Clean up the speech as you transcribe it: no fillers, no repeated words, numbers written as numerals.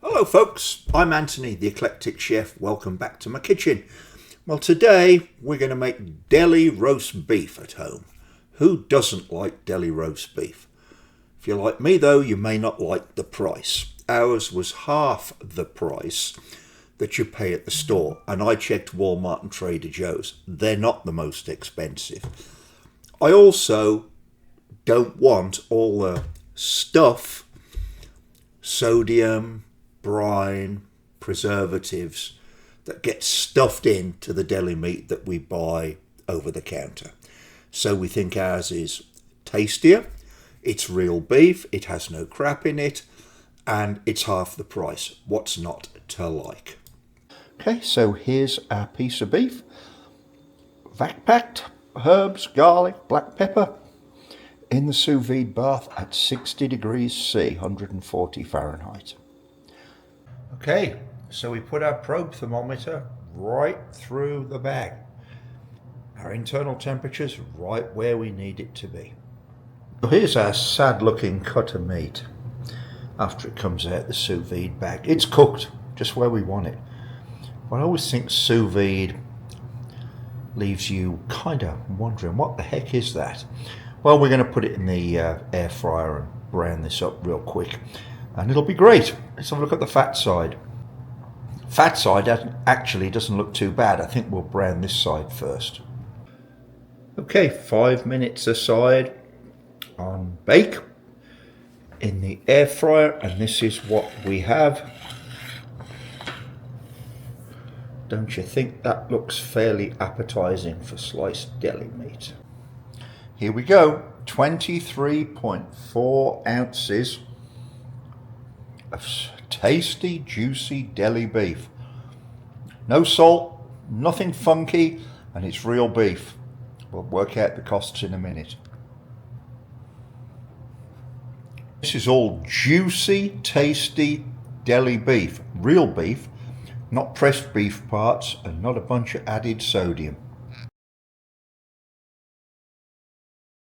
Hello folks, I'm Anthony, the Eclectic Chef. Welcome back to my kitchen. Well, today we're going to make deli roast beef at home. Who doesn't like deli roast beef? If you're like me though, you may not like the price. Ours was half the price that you pay at the store, and I checked Walmart and Trader Joe's. They're not the most expensive. I also don't want all the stuff, sodium, brine, preservatives that get stuffed into the deli meat that we buy over the counter. So we think ours is tastier, it's real beef, it has no crap in it, and it's half the price. What's not to like? Okay, so here's our piece of beef. Vac packed, herbs, garlic, black pepper, in the sous vide bath at 60 degrees C, 140 Fahrenheit. Okay, so we put our probe thermometer right through the bag. Our internal temperature's right where we need it to be. Here's our sad looking cut of meat after it comes out the sous vide bag. It's cooked just where we want it. But I always think sous vide leaves you kind of wondering, what the heck is that? Well, we're going to put it in the air fryer and brown this up real quick, and it'll be great. Let's have a look at the fat side. Fat side actually doesn't look too bad. I think we'll brown this side first. Okay, 5 minutes aside on bake in the air fryer, and this is what we have. Don't you think that looks fairly appetizing for sliced deli meat? Here we go, 23.4 ounces of tasty, juicy deli beef. No salt, nothing funky, and it's real beef. We'll work out the costs in a minute. This is all juicy, tasty deli beef, real beef, not pressed beef parts, and not a bunch of added sodium.